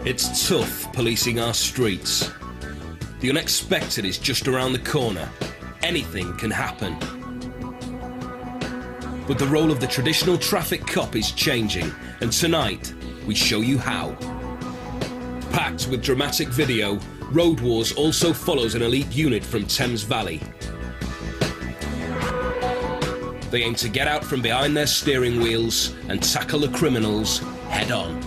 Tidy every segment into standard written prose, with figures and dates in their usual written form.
It's tough policing our streets. The unexpected is just around the corner. Anything can happen. But the role of the traditional traffic cop is changing, and tonight we show you how. Packed with dramatic video, Road Wars also follows an elite unit from Thames Valley. They aim to get out from behind their steering wheels and tackle the criminals head on.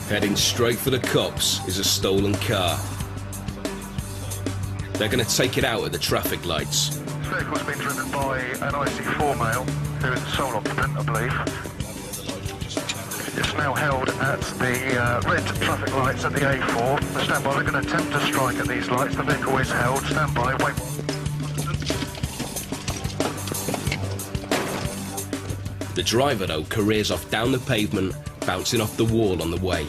Heading straight for the cops is a stolen car. They're going to take it out at the traffic lights. This vehicle's been driven by an IC4 male, who is the sole occupant, I believe. It's now held at the red traffic lights at the A4. Stand by, they're going to attempt to strike at these lights. The vehicle is held. Stand by, wait. The driver, though, careers off down the pavement, bouncing off the wall on the way.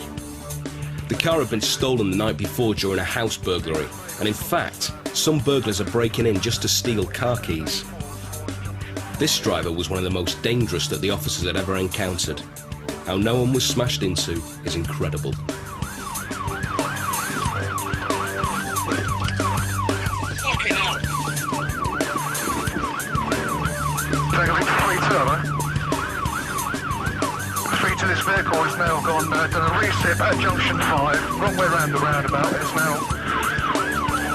The car had been stolen the night before during a house burglary, and in fact, some burglars are breaking in just to steal car keys. This driver was one of the most dangerous that the officers had ever encountered. How no one was smashed into is incredible. This vehicle has now done a resip at junction 5, wrong way round the roundabout. It's now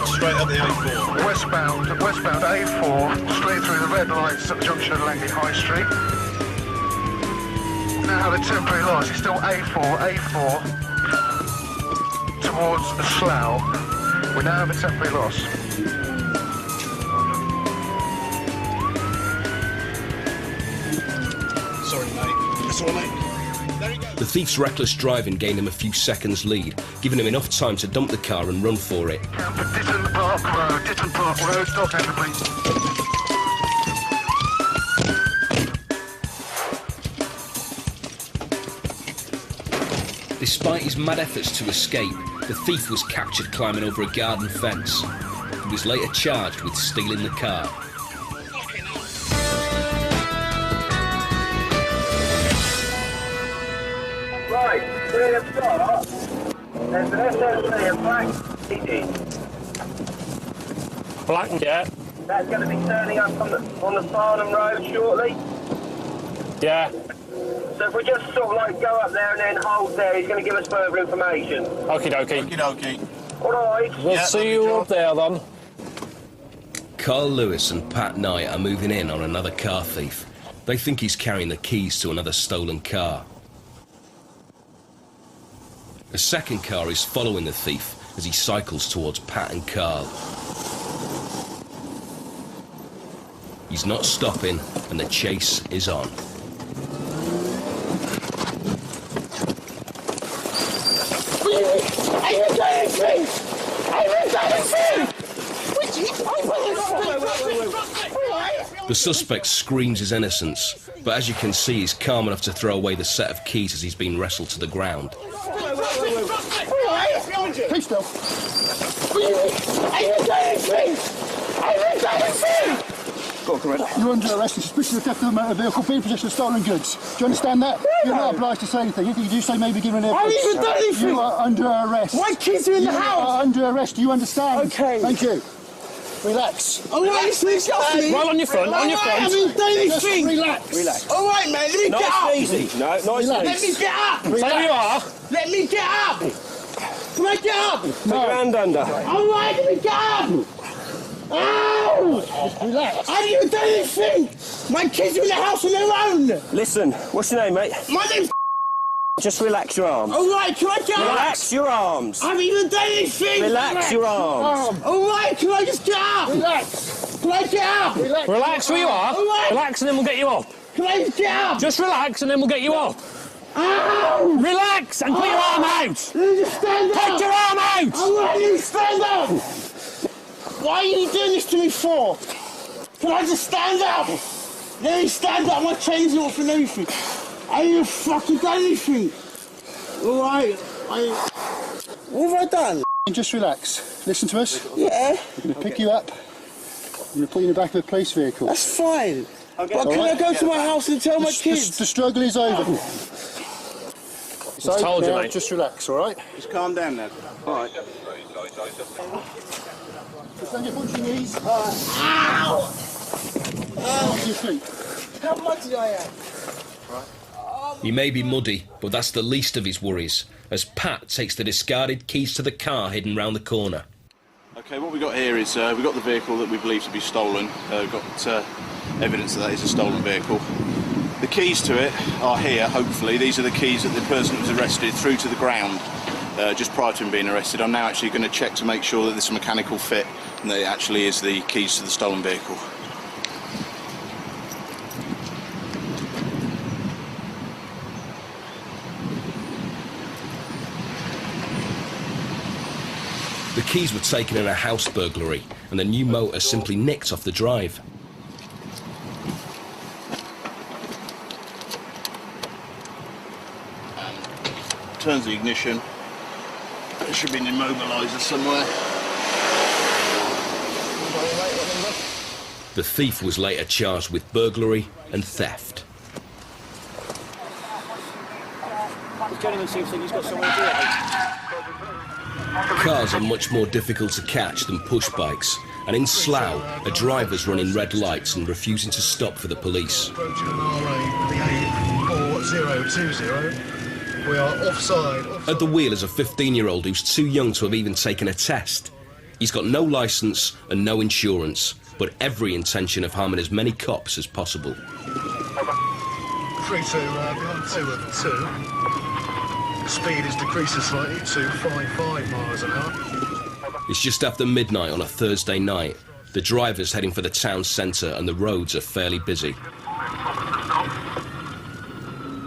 straight up the A4. Westbound A4, straight through the red lights at the junction of Langley High Street. Now have a temporary loss. It's still A4 towards the Slough. We now have a temporary loss. Sorry, mate. That's all, mate. The thief's reckless driving gained him a few seconds lead, giving him enough time to dump the car and run for it. Ditton Park Road, stop there, please. Despite his mad efforts to escape, the thief was captured climbing over a garden fence. He was later charged with stealing the car. Right, we have got, there's an S1E1 black Black, yeah. that's going to be turning up on the Farnham Road shortly. Yeah. So if we just sort of like go up there and then hold there, he's going to give us further information. Okie dokie. Okie dokie. All right. We'll see you up there then. Carl Lewis and Pat Knight are moving in on another car thief. They think he's carrying the keys to another stolen car. A second car is following the thief as he cycles towards Pat and Carl. He's not stopping, and the chase is on. The suspect screams his innocence, but as you can see, he's calm enough to throw away the set of keys as he's been wrestled to the ground. Keep still. You're under arrest for suspicion of theft of a motor vehicle, being possession of stolen goods. Do you understand that? You're not obliged to say anything. If you do say maybe given evidence. I haven't even done anything. You are under arrest. My kids are in the house. You are under arrest. Do you understand? Okay. Thank you. Relax. All right, please off me. Well, on your front, on your front. I haven't done anything. Relax. Relax. All right, man, let me get up. Easy. No, nice and Let easy. me get up. Stay where you are. Let me get up. Can I get up? Put your hand under. All right, let me get up. Ow! Relax. I haven't even done anything. My kids are in the house on their own. Listen, what's your name, mate? My name's... Just relax your arms. All right, can I get up? Relax your arms. I haven't even done anything. Relax your arms. All right, can I just get up? Relax. Can I get up? Relax where you are. All right. Relax and then we'll get you up. Can I just get up? Just relax and then we'll get you up. Ow! Relax and put your arm out. Let me just stand up. Put your arm out. All right, let me stand up. Why are you doing this to me for? Can I just stand up? Let me stand up. My chains are off and everything. I ain't even fucking done anything. All right. What have I done? Just relax. Listen to us. Yeah, We're going to pick you up. We're going to put you in the back of a police vehicle. that's fine. But can I go to my house and tell my kids? The struggle is over. Just told you, now, mate. just relax, all right? Just calm down now. All right. Just on your bunch of knees. Ow! Onto your feet. How muddy I am. He may be muddy, but that's the least of his worries, as Pat takes the discarded keys to the car hidden round the corner. Okay, what we've got here is we've got the vehicle that we believe to be stolen. We've got evidence that is a stolen vehicle. The keys to it are here, hopefully. These are the keys that the person was arrested threw to the ground just prior to him being arrested. I'm now actually going to check to make sure that this mechanical fit and that it actually is the keys to the stolen vehicle. The keys were taken in a house burglary, and the new motor simply nicked off the drive. Turns the ignition. There should be an immobiliser somewhere. The thief was later charged with burglary and theft. The gentleman seems to think he's got somewhere to do it. Cars are much more difficult to catch than push bikes, and in Slough, a driver's running red lights and refusing to stop for the police. Approaching an RA, the A4020. We are offside. At the wheel is a 15-year-old who's too young to have even taken a test. He's got no licence and no insurance, but every intention of harming as many cops as possible. 32, behind 2 at 2. Speed is decreasing slightly to 55 miles an hour. It's just after midnight on a Thursday night. The driver's heading for the town centre and the roads are fairly busy.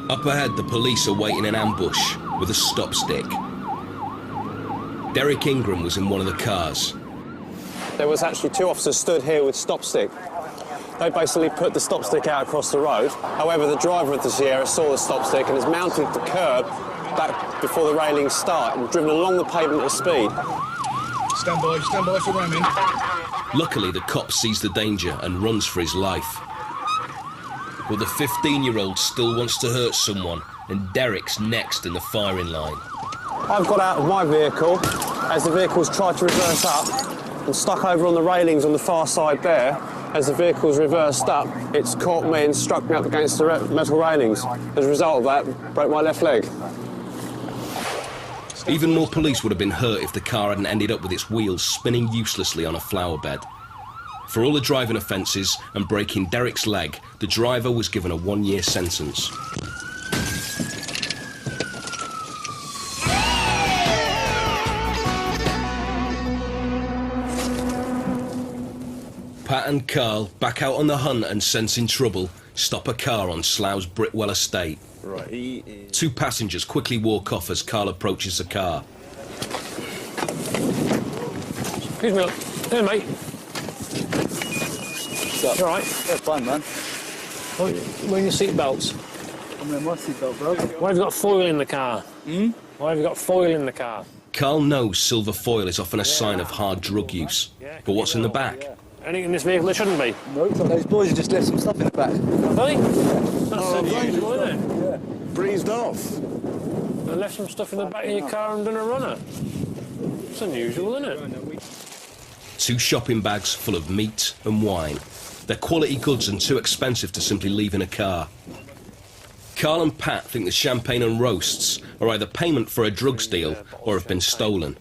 Up ahead, the police are waiting in ambush with a stop stick. Derek Ingram was in one of the cars. There was actually 2 officers stood here with stop stick. They basically put the stop stick out across the road. However, the driver of the Sierra saw the stop stick and has mounted the curb back before the railings start and driven along the pavement at speed. Stand by for ramming. Luckily, the cop sees the danger and runs for his life. But the 15-year-old still wants to hurt someone, and Derek's next in the firing line. I've got out of my vehicle as the vehicle's tried to reverse up and stuck over on the railings on the far side there. As the vehicle's reversed up, it's caught me and struck me up against the metal railings. As a result of that, broke my left leg. Even more police would have been hurt if the car hadn't ended up with its wheels spinning uselessly on a flower bed. For all the driving offences and breaking Derek's leg, the driver was given a 1-year sentence. Pat and Carl, back out on the hunt and sensing trouble, stop a car on Slough's Britwell estate. Right, 2 passengers quickly walk off as Carl approaches the car. Excuse me, here, mate. What's up? You all right? Yeah, fine, man. Wearing your seatbelts. I'm wearing my seatbelt, bro. Why have you got foil in the car? Why have you got foil in the car? Carl knows silver foil is often a sign of hard drug use. But what's in the back? Anything in this vehicle that shouldn't be? No, those boys have just left some stuff in the back. Really? That's unusual, isn't it? Yeah. breezed off. They left some stuff in the back of your car and done a runner. It's unusual, isn't it? 2 shopping bags full of meat and wine. They're quality goods and too expensive to simply leave in a car. Carl and Pat think the champagne and roasts are either payment for a drugs deal or have been stolen.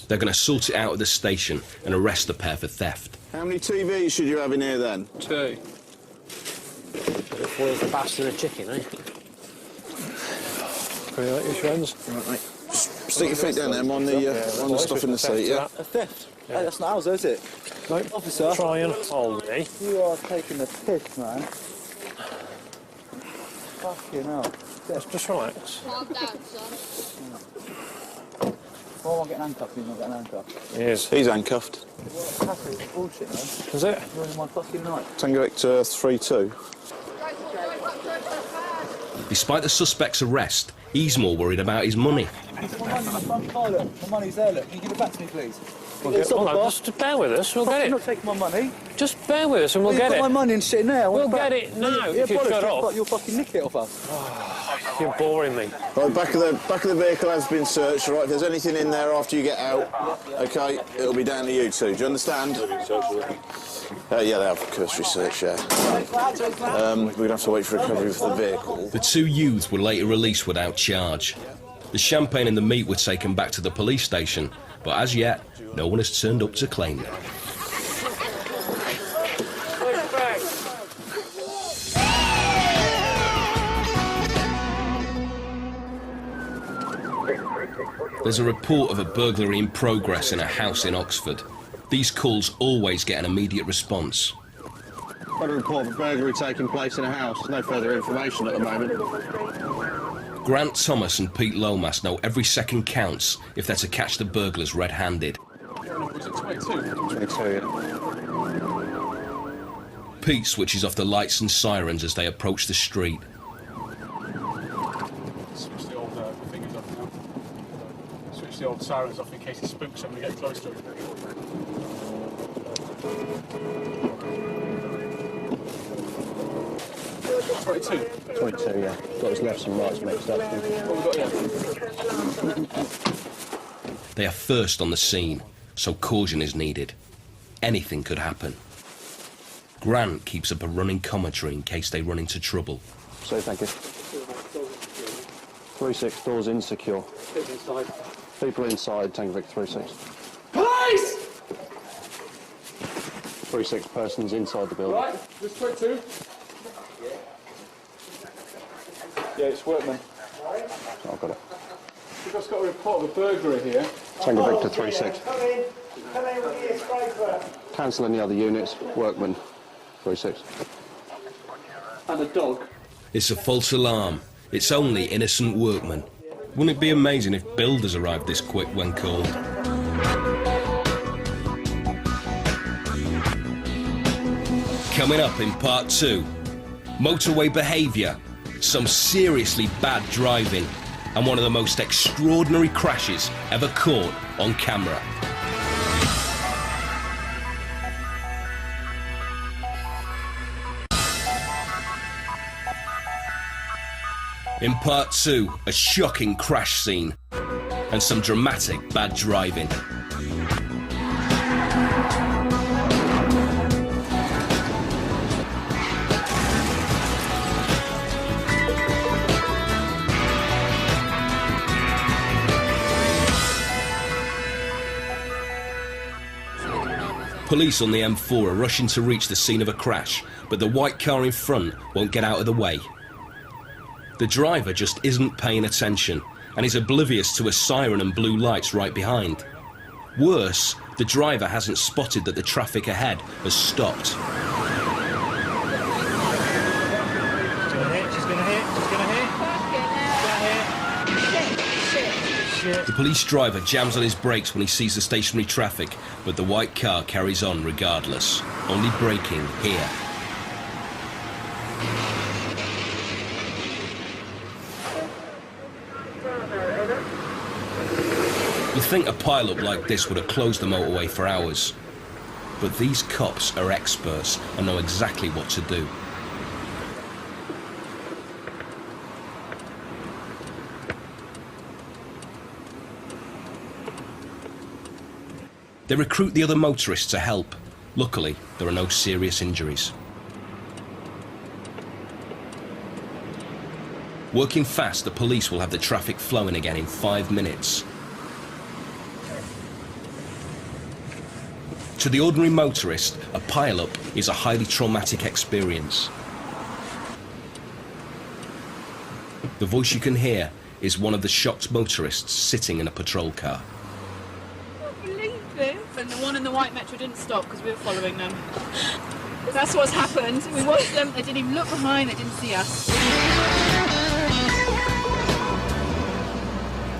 They're going to sort it out at the station and arrest the pair for theft. How many TVs should you have in here then? 2. Foil's the bastard of chicken, eh? Can you like your friends? Right, mate. Stick your feet down there, on the stuff in the seat, yeah? A theft? Yeah. Hey, that's not ours, is it? No. Officer. Try and hold me. You are taking the piss, man. Fucking hell. Just relax. Calm down, son. Oh, I'm getting handcuffed, he's not getting handcuffed. He is. He's handcuffed. That's bullshit, man. Is it? Ruining my fucking night. Tango Hector 3-2. Despite the suspect's arrest, he's more worried about his money. My money's in the front car, look. My money's there, look. Can you give it back to me, please? Hold on, just bear with us, we'll get You're it. not taking my money. Just bear with us and we'll You've get got my it. money and sitting there. We'll get it now if you shut up. You'll fucking nick it off us. You're boring me. Right, back of the vehicle has been searched. Right, if there's anything in there after you get out, okay, it'll be down to you two. Do you understand? Yeah, they have cursory search. Yeah. We're gonna have to wait for recovery of the vehicle. The two youths were later released without charge. The champagne and the meat were taken back to the police station, but as yet, no one has turned up to claim them. There's a report of a burglary in progress in a house in Oxford. These calls always get an immediate response. Got a report of a burglary taking place in a house. No further information at the moment. Grant Thomas and Pete Lomas know every second counts if they're to catch the burglars red-handed. Was it 22, yeah. Pete switches off the lights and sirens as they approach the street. Switch the old fingers off now. Switch the old sirens off in case it spooks when we get close to it. Twenty-two, yeah. Got his lefts and rights mixed up. What have we got here? They are first on the scene, so caution is needed. Anything could happen. Grant keeps up a running commentary in case they run into trouble. So, thank you. 3-6, doors insecure. People inside, Tango Vic 3-6. Police! 3-6, persons inside the building. Right, this 22. Yeah, it's workmen. Oh, I've got it. We've just got a report of a burglary here. Tango Victor 3-6. Cancel any other units. Workman 3-6. And a dog. It's a false alarm. It's only innocent workmen. Wouldn't it be amazing if builders arrived this quick when called? Coming up in part 2, motorway behaviour, some seriously bad driving, and one of the most extraordinary crashes ever caught on camera. In part 2, a shocking crash scene and some dramatic bad driving. Police on the M4 are rushing to reach the scene of a crash, but the white car in front won't get out of the way. The driver just isn't paying attention and is oblivious to a siren and blue lights right behind. Worse, the driver hasn't spotted that the traffic ahead has stopped. The police driver jams on his brakes when he sees the stationary traffic, but the white car carries on regardless, only braking here. You'd think a pile-up like this would have closed the motorway for hours, but these cops are experts and know exactly what to do. They recruit the other motorists to help. Luckily, there are no serious injuries. Working fast, the police will have the traffic flowing again in 5 minutes. To the ordinary motorist, a pile-up is a highly traumatic experience. The voice you can hear is one of the shocked motorists sitting in a patrol car. And the one in the white Metro didn't stop because we were following them. That's what's happened. We watched them, they didn't even look behind, they didn't see us.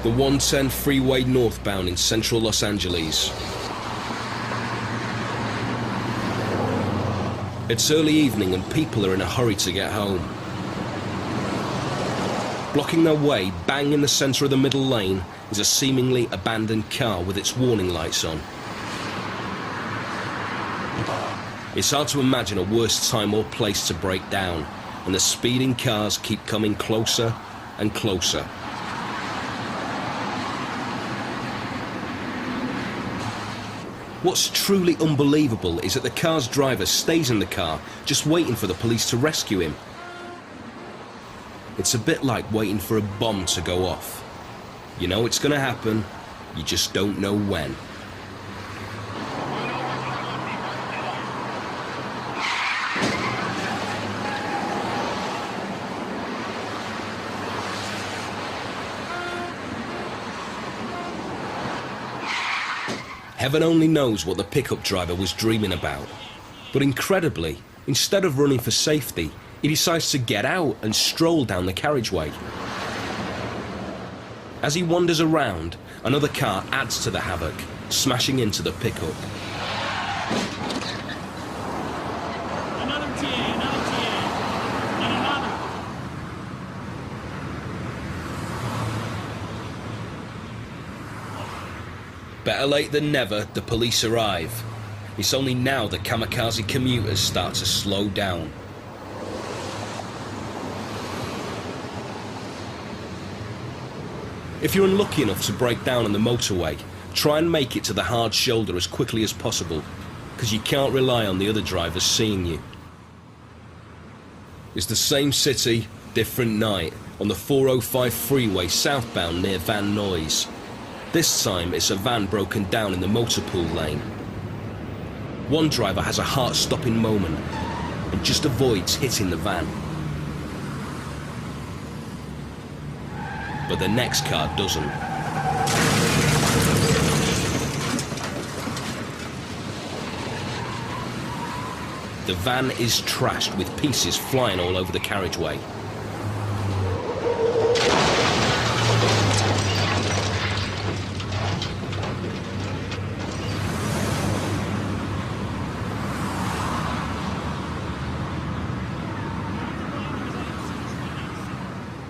The 110 freeway northbound in central Los Angeles. It's early evening and people are in a hurry to get home. Blocking their way, bang in the centre of the middle lane, is a seemingly abandoned car with its warning lights on. It's hard to imagine a worse time or place to break down, and the speeding cars keep coming closer and closer. What's truly unbelievable is that the car's driver stays in the car, just waiting for the police to rescue him. It's a bit like waiting for a bomb to go off. You know it's going to happen, you just don't know when. Heaven only knows what the pickup driver was dreaming about. But incredibly, instead of running for safety, he decides to get out and stroll down the carriageway. As he wanders around, another car adds to the havoc, smashing into the pickup. Better late than never, the police arrive. It's only now the kamikaze commuters start to slow down. If you're unlucky enough to break down on the motorway, try and make it to the hard shoulder as quickly as possible, because you can't rely on the other drivers seeing you. It's the same city, different night, on the 405 freeway southbound near Van Nuys. This time it's a van broken down in the motor pool lane. One driver has a heart-stopping moment and just avoids hitting the van. But the next car doesn't. The van is trashed with pieces flying all over the carriageway.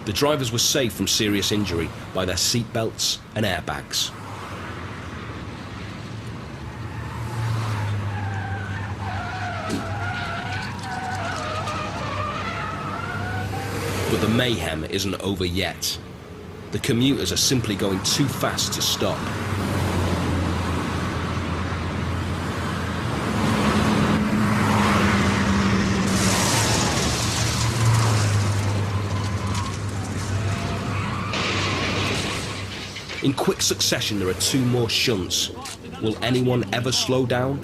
The drivers were saved from serious injury by their seat belts and airbags. But the mayhem isn't over yet. The commuters are simply going too fast to stop. In quick succession, there are two more shunts. Will anyone ever slow down?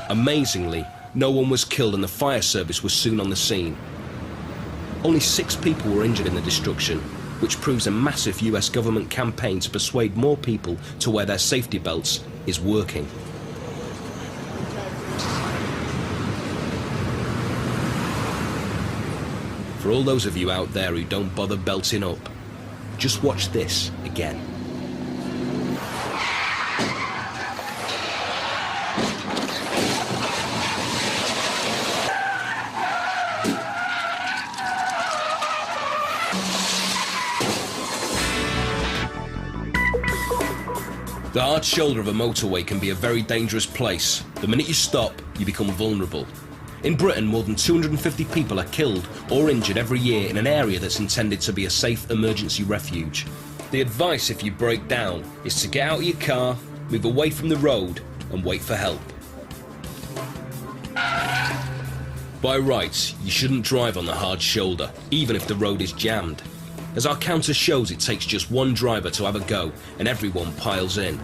Amazingly, no one was killed and the fire service was soon on the scene. Only 6 people were injured in the destruction, which proves a massive US government campaign to persuade more people to wear their safety belts is working. For all those of you out there who don't bother belting up, just watch this again. The hard shoulder of a motorway can be a very dangerous place. The minute you stop, you become vulnerable. In Britain, more than 250 people are killed or injured every year in an area that's intended to be a safe emergency refuge. The advice if you break down is to get out of your car, move away from the road and wait for help. By rights, you shouldn't drive on the hard shoulder, even if the road is jammed. As our counter shows, it takes just one driver to have a go and everyone piles in.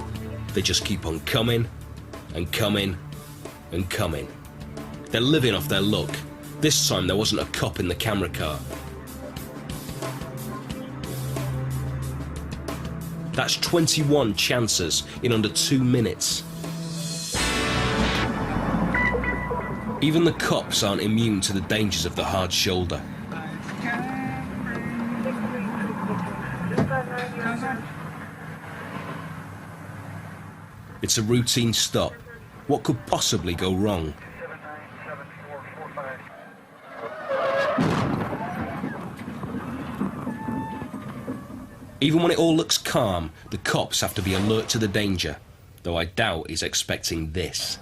They just keep on coming and coming and coming. They're living off their luck. This time there wasn't a cop in the camera car. That's 21 chances in under 2 minutes. Even the cops aren't immune to the dangers of the hard shoulder. It's a routine stop. What could possibly go wrong? Even when it all looks calm, the cops have to be alert to the danger, though I doubt he's expecting this.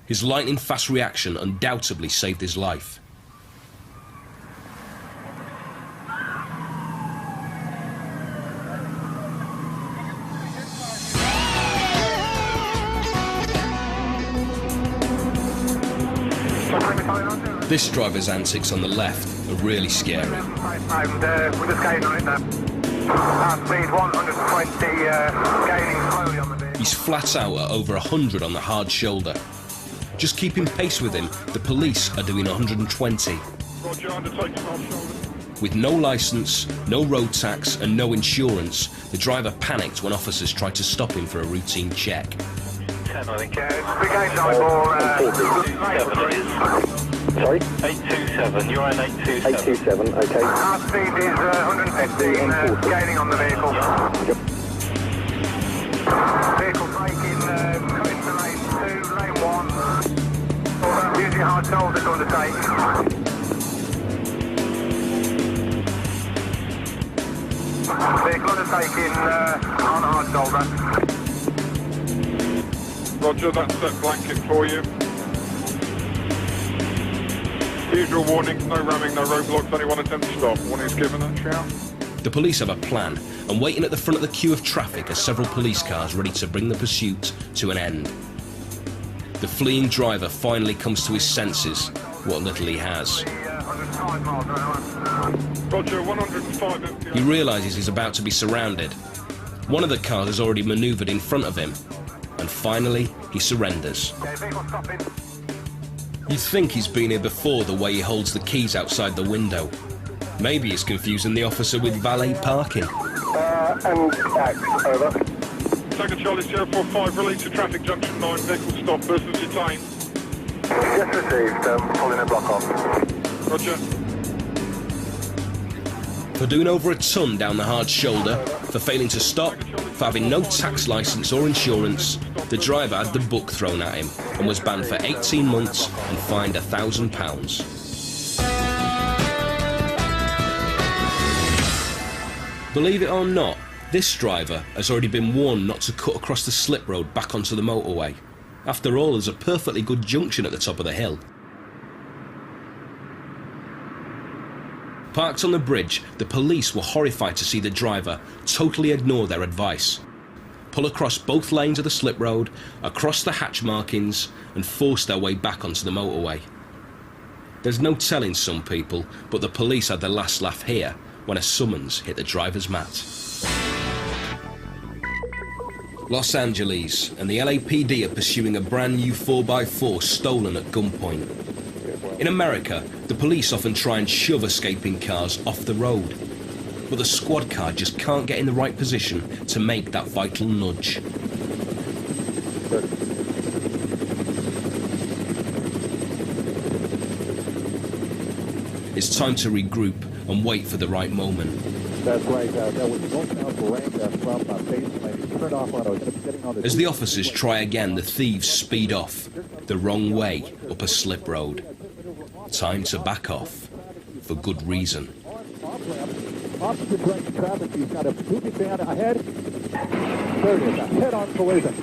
His lightning-fast reaction undoubtedly saved his life. This driver's antics on the left are really scary. We're just gaining on it now. Speed 120, gaining slowly on the vehicle. He's flat out at over 100 on the hard shoulder. Just keeping pace with him, the police are doing 120. Roger, undertaking off shoulder. With no licence, no road tax and no insurance, the driver panicked when officers tried to stop him for a routine check. 10, I think. We gained 9 Sorry? 827, you're on 827. 827, okay. Our speed is 115, gaining on the vehicle. Vehicle braking, coming to lane 2, lane 1. Use your hard shoulder to undertake. Vehicle undertaking on hard shoulder. Roger, that's that blanket for you. Usual warning, no ramming, no roadblocks, anyone attempt to stop. Warning's given, that shout. The police have a plan, and waiting at the front of the queue of traffic are several police cars ready to bring the pursuit to an end. The fleeing driver finally comes to his senses, what little he has. Roger, 105. He realises he's about to be surrounded. One of the cars has already manoeuvred in front of him, and finally he surrenders. You'd think he's been here before, the way he holds the keys outside the window. Maybe he's confusing the officer with valet parking. And back, over. Second Charlie 045, release to traffic junction 9, vehicle stop, person detained. Yes, received, pulling a block off. Roger. For doing over a ton down the hard shoulder, for failing to stop, for having no tax licence or insurance, the driver had the book thrown at him and was banned for 18 months and fined £1,000. Believe it or not, this driver has already been warned not to cut across the slip road back onto the motorway. After all, there's a perfectly good junction at the top of the hill. Parked on the bridge, the police were horrified to see the driver totally ignore their advice. Pull across both lanes of the slip road, across the hatch markings, and force their way back onto the motorway. There's no telling some people, but the police had their last laugh here when a summons hit the driver's mat. Los Angeles, and the LAPD are pursuing a brand new 4x4 stolen at gunpoint. In America, the police often try and shove escaping cars off the road, but the squad car just can't get in the right position to make that vital nudge. It's time to regroup and wait for the right moment. That's right, that was northbound for range from Thames lane. Turn off auto, getting on the... As the officers try again, the thieves speed off, the wrong way up a slip road. Time to back off, for good reason. Opposite direction traffic, he's got a moving van ahead. There it is, a head-on collision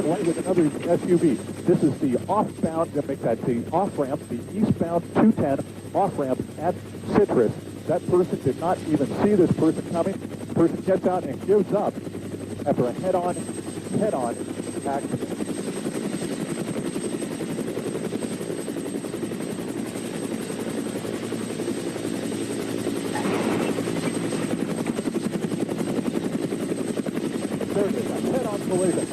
right with another SUV. This is the off-bound, to make that the off-ramp, the eastbound 210 off-ramp at Citrus. That person did not even see this person coming. The person gets out and gives up after a head-on accident.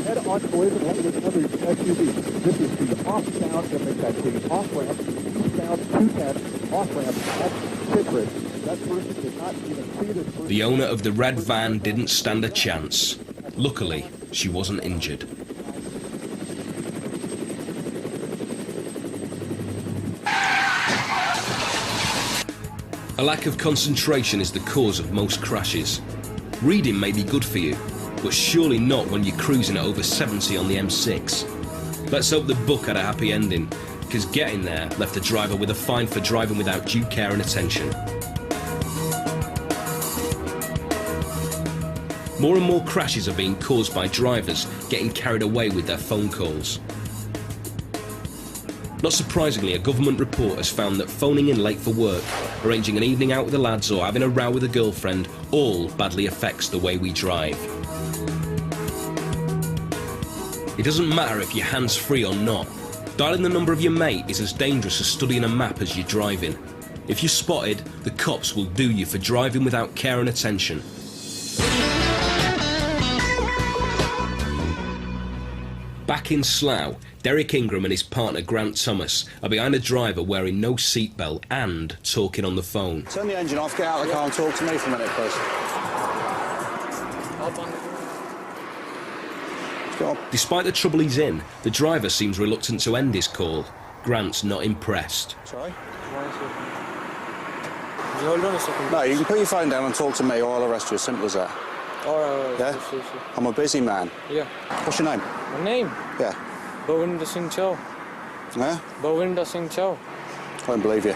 Head-on collision right with another SUV. This is the off-bound, to make that the off-ramp, eastbound 210 off-ramp at Citrus. That person did not even see this person. The owner of the red van didn't stand a chance. Luckily, she wasn't injured. A lack of concentration is the cause of most crashes. Reading may be good for you, but surely not when you're cruising at over 70 on the M6. Let's hope the book had a happy ending, because getting there left the driver with a fine for driving without due care and attention. More and more crashes are being caused by drivers getting carried away with their phone calls. Not surprisingly, a government report has found that phoning in late for work, arranging an evening out with the lads or having a row with a girlfriend all badly affects the way we drive. It doesn't matter if you're hands-free or not. Dialing the number of your mate is as dangerous as studying a map as you're driving. If you're spotted, the cops will do you for driving without care and attention. Back in Slough, Derek Ingram and his partner Grant Thomas are behind a driver wearing no seatbelt and talking on the phone. Turn the engine off, get out of the car and talk to me for a minute, please. Despite the trouble he's in, the driver seems reluctant to end his call. Grant's not impressed. Sorry? Hold on a second. No, you can put your phone down and talk to me or I'll arrest you, as simple as that. Alright, yeah? I'm a busy man. Yeah. What's your name? My name? Yeah. Bawinder Singh Chow. Yeah? Bawinder Singh Chow. I don't believe you.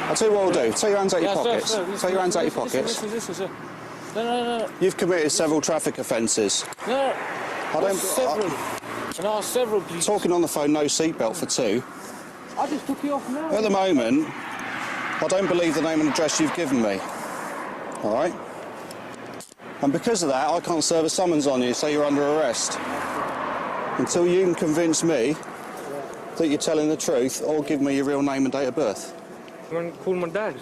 I'll tell you what we'll do. Take your hands out your pockets. Take your hands out your pockets. Listen, sir. No. You've committed several traffic offences. No. Several. Several, please. Talking on the phone, no seatbelt for 2. I just took you off now. At the moment, I don't believe the name and address you've given me. All right? And because of that, I can't serve a summons on you, so you're under arrest. Until you can convince me that you're telling the truth or give me your real name and date of birth. You want to call my dad?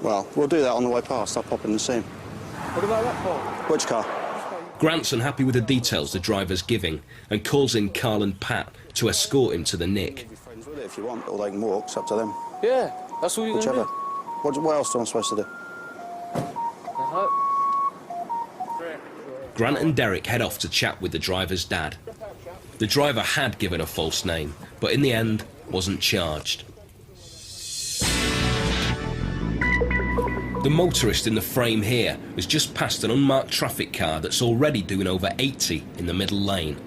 Well, we'll do that on the way past. I'll pop in and see him. What about that car? Which car? Grant's unhappy with the details the driver's giving and calls in Carl and Pat to escort him to the nick. Be friends with it if you want, or they can walk. It's up to them. Yeah, that's all you're going to do. Whichever. What else am I supposed to do? Grant and Derek head off to chat with the driver's dad. The driver had given a false name, but in the end wasn't charged. The motorist in the frame here has just passed an unmarked traffic car that's already doing over 80 in the middle lane,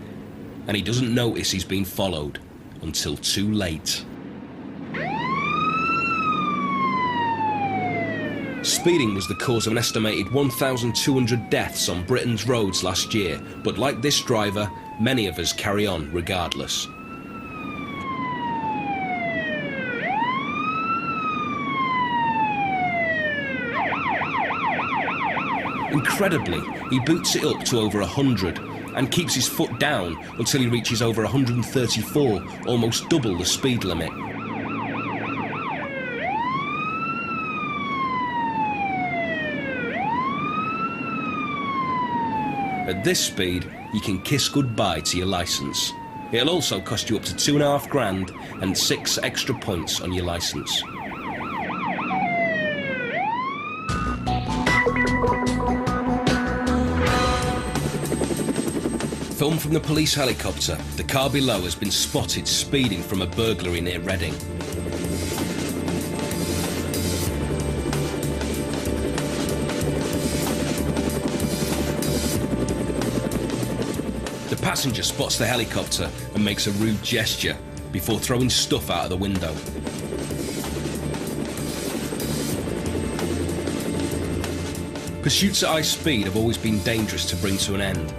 and he doesn't notice he's been followed until too late. Speeding was the cause of an estimated 1,200 deaths on Britain's roads last year, but like this driver, many of us carry on regardless. Incredibly, he boots it up to over 100 and keeps his foot down until he reaches over 134, almost double the speed limit. At this speed, you can kiss goodbye to your licence. It'll also cost you up to £2.5 grand and 6 extra points on your licence. Filmed from the police helicopter, the car below has been spotted speeding from a burglary near Reading. The passenger spots the helicopter and makes a rude gesture before throwing stuff out of the window. Pursuits at high speed have always been dangerous to bring to an end.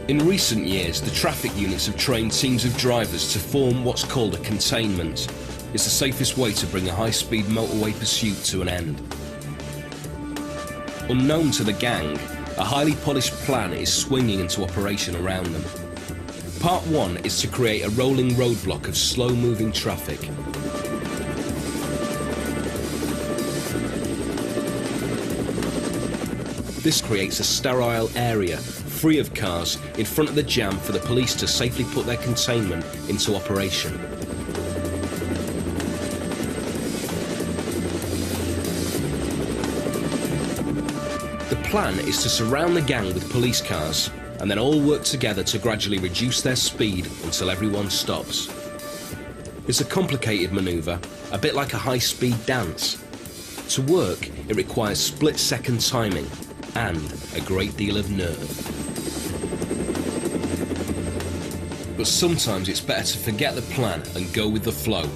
In recent years, the traffic units have trained teams of drivers to form what's called a containment. It's the safest way to bring a high-speed motorway pursuit to an end. Unknown to the gang, a highly polished plan is swinging into operation around them. Part 1 is to create a rolling roadblock of slow-moving traffic. This creates a sterile area, free of cars, in front of the jam for the police to safely put their containment into operation. The plan is to surround the gang with police cars and then all work together to gradually reduce their speed until everyone stops. It's a complicated manoeuvre, a bit like a high-speed dance. To work, it requires split-second timing and a great deal of nerve. But sometimes it's better to forget the plan and go with the flow.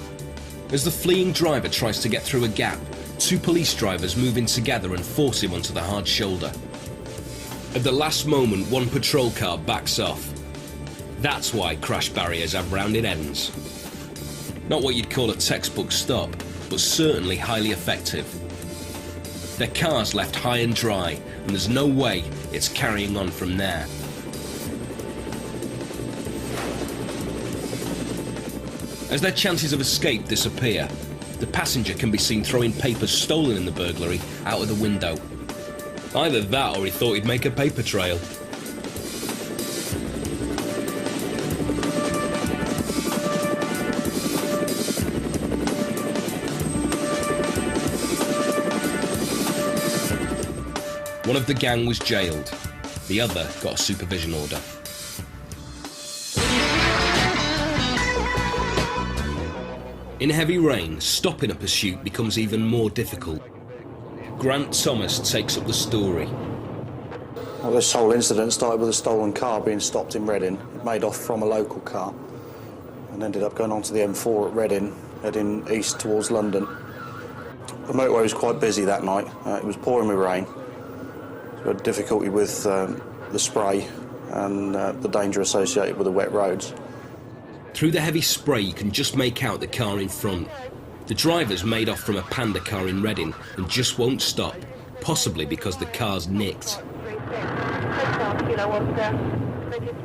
As the fleeing driver tries to get through a gap, two police drivers move in together and force him onto the hard shoulder. At the last moment, one patrol car backs off. That's why crash barriers have rounded ends. Not what you'd call a textbook stop, but certainly highly effective. Their car's left high and dry, and there's no way it's carrying on from there. As their chances of escape disappear, the passenger can be seen throwing papers stolen in the burglary out of the window. Either that or he thought he'd make a paper trail. One of the gang was jailed, the other got a supervision order. In heavy rain, stopping a pursuit becomes even more difficult. Grant Thomas takes up the story. Well, this whole incident started with a stolen car being stopped in Reading. It made off from a local car and ended up going onto the M4 at Reading, heading east towards London. The motorway was quite busy that night. It was pouring with rain. We had difficulty with the spray and the danger associated with the wet roads. Through the heavy spray, you can just make out the car in front. The driver's made off from a Panda car in Reading and just won't stop, possibly because the car's nicked.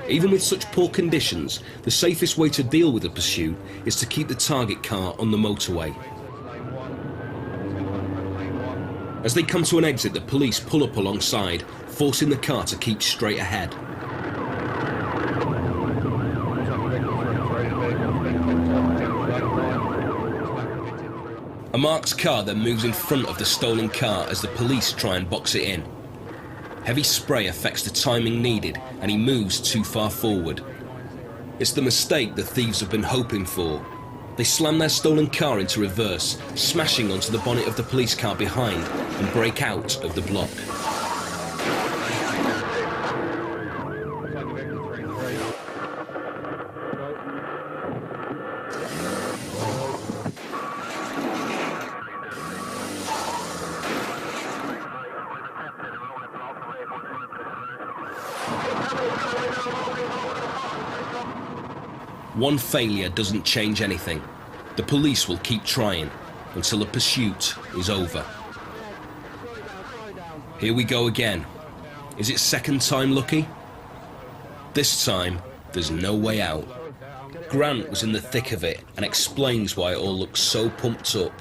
Even with such poor conditions, the safest way to deal with the pursuit is to keep the target car on the motorway. As they come to an exit, the police pull up alongside, forcing the car to keep straight ahead. A marked car then moves in front of the stolen car as the police try and box it in. Heavy spray affects the timing needed and he moves too far forward. It's the mistake the thieves have been hoping for. They slam their stolen car into reverse, smashing onto the bonnet of the police car behind and break out of the block. One failure doesn't change anything. The police will keep trying until the pursuit is over. Here we go again. Is it second time lucky? This time, there's no way out. Grant was in the thick of it and explains why it all looks so pumped up.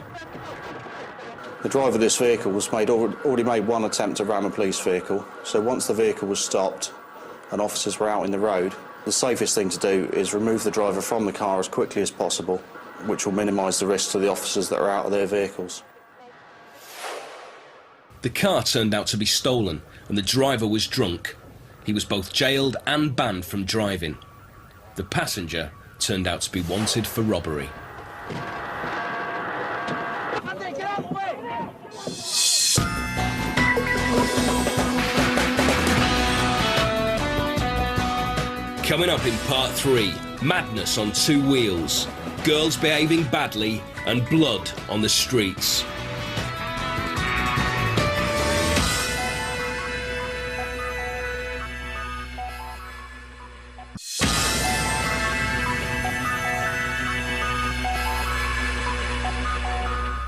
The driver of this vehicle already made one attempt to ram a police vehicle, so once the vehicle was stopped and officers were out in the road, the safest thing to do is remove the driver from the car as quickly as possible, which will minimise the risk to the officers that are out of their vehicles. The car turned out to be stolen and the driver was drunk. He was both jailed and banned from driving. The passenger turned out to be wanted for robbery. Coming up in part 3, madness on two wheels, girls behaving badly and blood on the streets.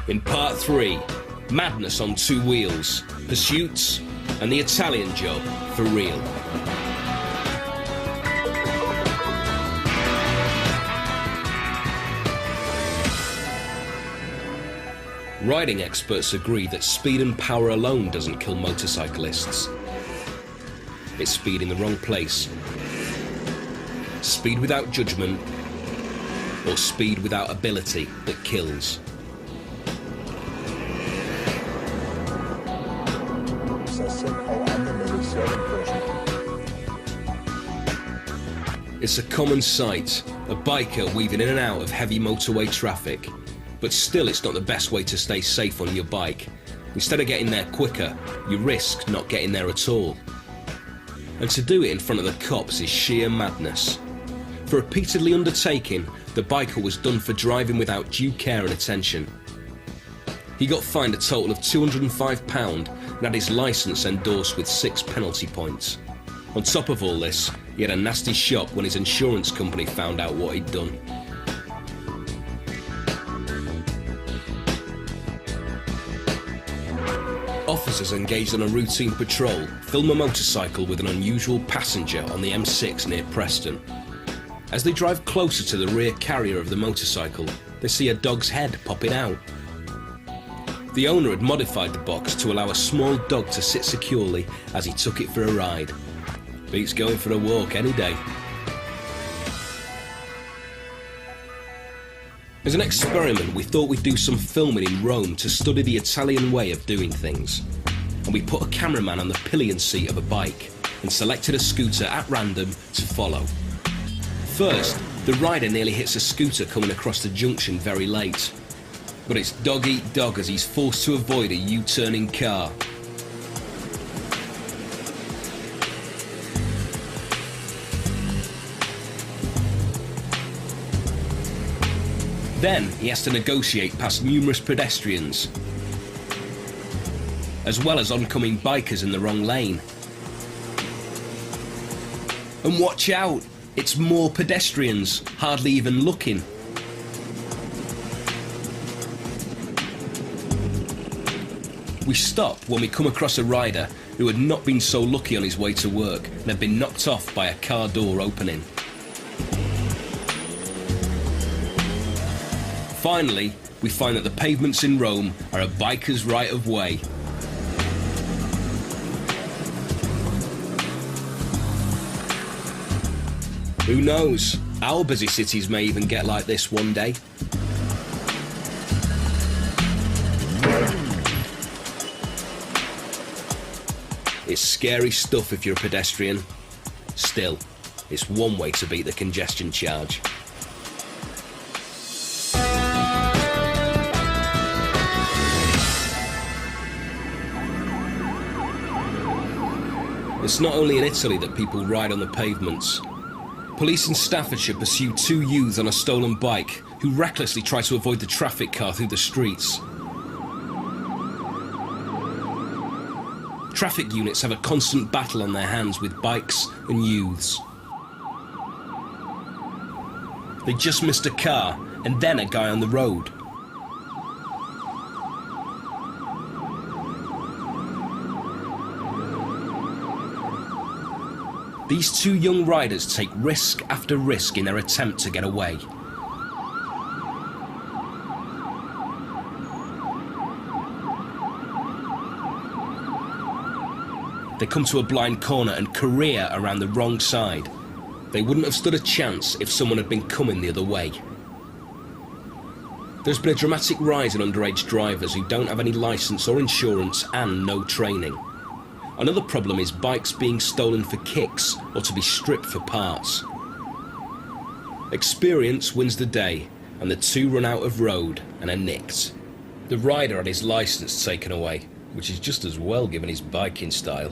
In part 3, madness on two wheels, pursuits and the Italian job for real. Riding experts agree that speed and power alone doesn't kill motorcyclists. It's speed in the wrong place. Speed without judgment, or speed without ability that kills. It's a common sight, a biker weaving in and out of heavy motorway traffic. But still, it's not the best way to stay safe on your bike. Instead of getting there quicker, you risk not getting there at all. And to do it in front of the cops is sheer madness. For repeatedly undertaking, the biker was done for driving without due care and attention. He got fined a total of £205 and had his licence endorsed with 6 penalty points. On top of all this, he had a nasty shock when his insurance company found out what he'd done. Officers engaged on a routine patrol film a motorcycle with an unusual passenger on the M6 near Preston. As they drive closer to the rear carrier of the motorcycle, they see a dog's head popping out. The owner had modified the box to allow a small dog to sit securely as he took it for a ride. Beats going for a walk any day. As an experiment, we thought we'd do some filming in Rome to study the Italian way of doing things. And we put a cameraman on the pillion seat of a bike and selected a scooter at random to follow. First, the rider nearly hits a scooter coming across the junction very late. But it's dog eat dog as he's forced to avoid a U-turning car. Then he has to negotiate past numerous pedestrians, as well as oncoming bikers in the wrong lane. And watch out, it's more pedestrians, hardly even looking. We stop when we come across a rider who had not been so lucky on his way to work and had been knocked off by a car door opening. Finally, we find that the pavements in Rome are a biker's right of way. Who knows? Our busy cities may even get like this one day. It's scary stuff if you're a pedestrian. Still, it's one way to beat the congestion charge. It's not only in Italy that people ride on the pavements. Police in Staffordshire pursue 2 youths on a stolen bike who recklessly try to avoid the traffic car through the streets. Traffic units have a constant battle on their hands with bikes and youths. They just missed a car and then a guy on the road. These 2 young riders take risk after risk in their attempt to get away. They come to a blind corner and career around the wrong side. They wouldn't have stood a chance if someone had been coming the other way. There's been a dramatic rise in underage drivers who don't have any licence or insurance and no training. Another problem is bikes being stolen for kicks or to be stripped for parts. Experience wins the day, and the 2 run out of road and are nicked. The rider had his licence taken away, which is just as well given his biking style.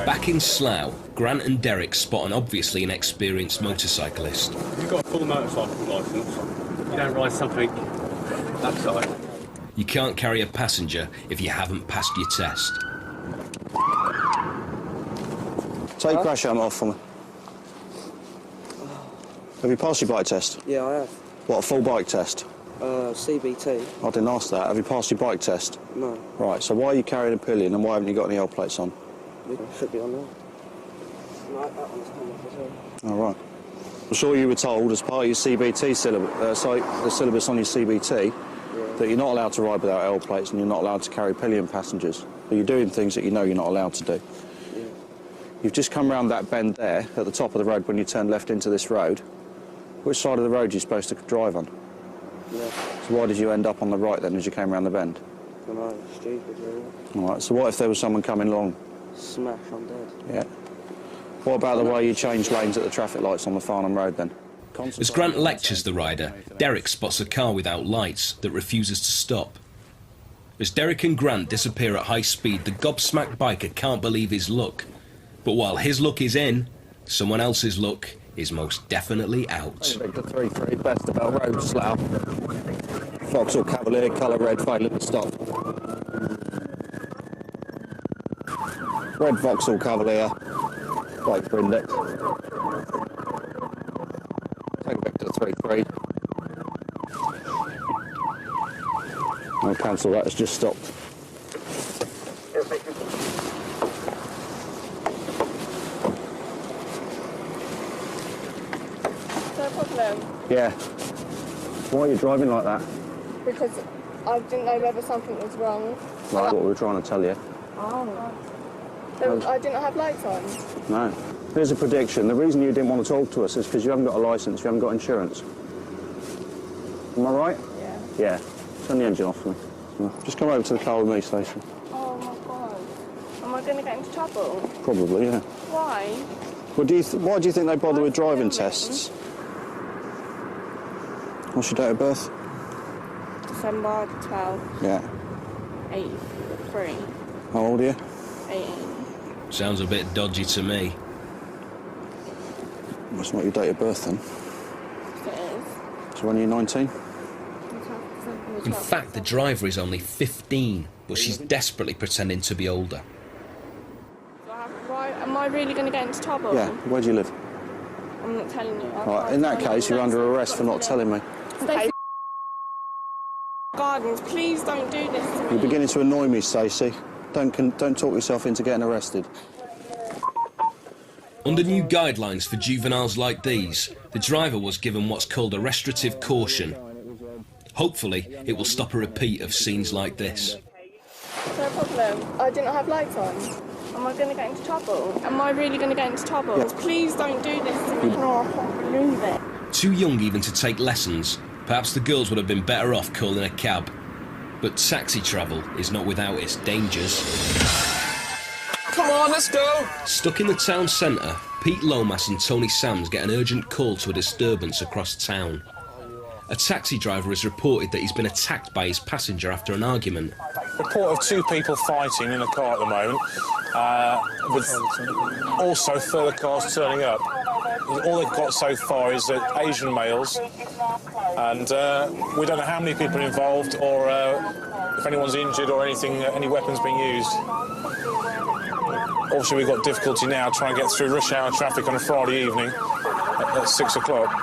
Back in Slough, Grant and Derek spot an obviously inexperienced motorcyclist. You've got a full motorcycle licence. You don't ride something that side. You can't carry a passenger if you haven't passed your test. Take your crash helmet off for me. Have you passed your bike test? Yeah, I have. What, a full bike test? CBT. I didn't ask that. Have you passed your bike test? No. Right, so why are you carrying a pillion and why haven't you got any L plates on? It should be on there. No, that one's coming up as well. All right. I'm sure you were told as part of your CBT syllabus, the syllabus on your CBT, that you're not allowed to ride without L plates and you're not allowed to carry pillion passengers. But you're doing things that you know you're not allowed to do. Yeah. You've just come round that bend there at the top of the road when you turn left into this road. Which side of the road are you supposed to drive on? Yeah. So why did you end up on the right then as you came round the bend? I know, stupid, really. All right, so what if there was someone coming along? Smash, I'm dead. Yeah. What about the way you changed lanes at the traffic lights on the Farnham Road then? As Grant lectures the rider, Derek spots a car without lights that refuses to stop. As Derek and Grant disappear at high speed, the gobsmacked biker can't believe his luck. But while his luck is in, someone else's luck is most definitely out. Victor 33, best about road slough. Vauxhall Cavalier, colour red, failing to stop. Red Vauxhall Cavalier, wait for index. Take Victor 33. I'll cancel that, it's just stopped. Yeah. Why are you driving like that? Because I didn't know whether something was wrong. Like what we were trying to tell you. Oh. So I didn't have lights on? No. Here's a prediction. The reason you didn't want to talk to us is because you haven't got a licence, you haven't got insurance. Am I right? Yeah. Yeah. Turn the engine off for me. Just come over to the car with me, Stacey. Oh my God. Am I going to get into trouble? Probably, yeah. Why? Well, why do you think they bother with driving tests? What's your date of birth? December 12th. Yeah. 83. How old are you? 18. Sounds a bit dodgy to me. That's not your date of birth then. It is. So when are you 19? In fact, the driver is only 15, but she's desperately pretending to be older. Am I really going to get into trouble? Yeah. Where do you live? I'm not telling you. Right, in that case, you're under arrest for not telling me. Stacey. Gardens, please don't do this to me. You're beginning to annoy me, Stacey. Don't talk yourself into getting arrested. Under new guidelines for juveniles like these, the driver was given what's called a restorative caution. Hopefully, it will stop a repeat of scenes like this. Is there a problem? I didn't have lights on. Am I going to get into trouble? Am I really going to get into trouble? Yeah. Please don't do this to me. No, I can't believe it. Too young even to take lessons, perhaps the girls would have been better off calling a cab. But taxi travel is not without its dangers. Come on, let's go! Stuck in the town centre, Pete Lomas and Tony Sams get an urgent call to a disturbance across town. A taxi driver has reported that he's been attacked by his passenger after an argument. Report of two people fighting in a car at the moment, with also further cars turning up. All they've got so far is Asian males, and we don't know how many people are involved or if anyone's injured or anything, any weapons being used. Obviously, we've got difficulty now trying to get through rush hour traffic on a Friday evening at 6 o'clock.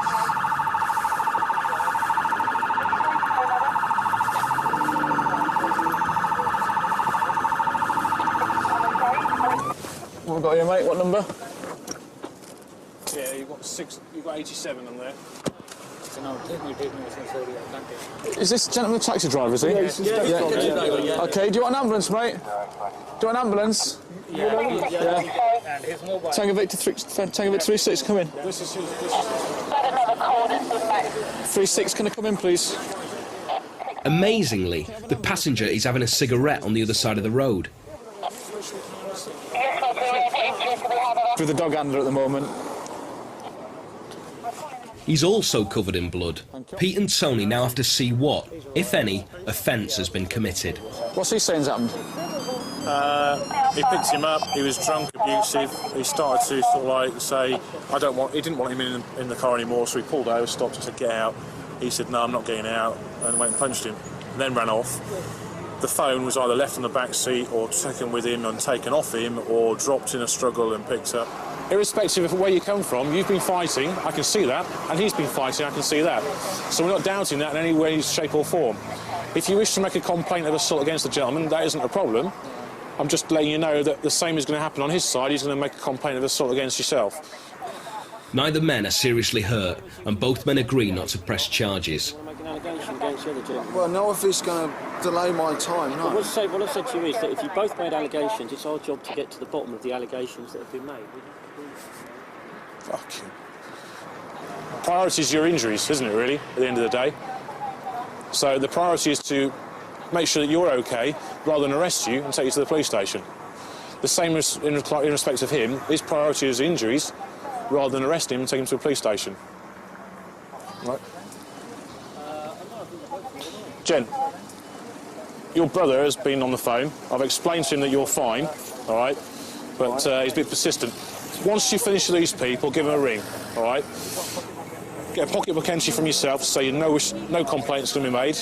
What have we got here, mate? What number? Yeah, you've got 87 on there. Is this gentleman a taxi driver, is he? Yeah. Okay, do you want an ambulance, mate? Do you want an ambulance? Yeah. Tango Victor 36, come in. 36, can I come in, please? Amazingly, the passenger is having a cigarette on the other side of the road. With the dog handler at the moment. He's also covered in blood. Pete and Tony now have to see what, if any, offence has been committed. What's he saying's happened? He picked him up, he was drunk, abusive, he started to sort of like say, he didn't want him in the car anymore, so he pulled over, stopped and said, get out. He said, no, I'm not getting out, and went and punched him, and then ran off. The phone was either left on the back seat or taken with him and taken off him or dropped in a struggle and picked up. Irrespective of where you come from, you've been fighting, I can see that, and he's been fighting, I can see that. So we're not doubting that in any way, shape or form. If you wish to make a complaint of assault against the gentleman, that isn't a problem. I'm just letting you know that the same is going to happen on his side. He's going to make a complaint of assault against yourself. Neither men are seriously hurt, and both men agree not to press charges. Well, no, if it's going to delay my time, no. What I've said to you is that if you both made allegations, it's our job to get to the bottom of the allegations that have been made. Fucking. Priority is your injuries, isn't it, really, at the end of the day? So the priority is to make sure that you're okay, rather than arrest you and take you to the police station. The same in respect of him, his priority is injuries, rather than arrest him and take him to a police station. Right. Jen, your brother has been on the phone. I've explained to him that you're fine, all right? But he's a bit persistent. Once you finish with these people, give him a ring, all right? Get a pocketbook entry from yourself so you know no complaints going to be made.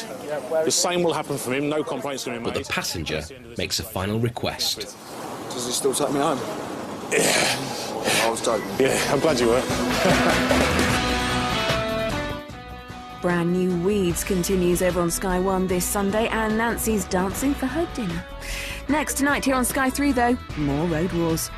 The same will happen from him, no complaints going to be made. But the passenger makes a final request. Does he still take me home? Yeah. I was joking. Yeah, I'm glad you were. Brand New Weeds continues over on Sky 1 this Sunday, and Nancy's dancing for her dinner. Next tonight here on Sky 3, though, more Road Wars.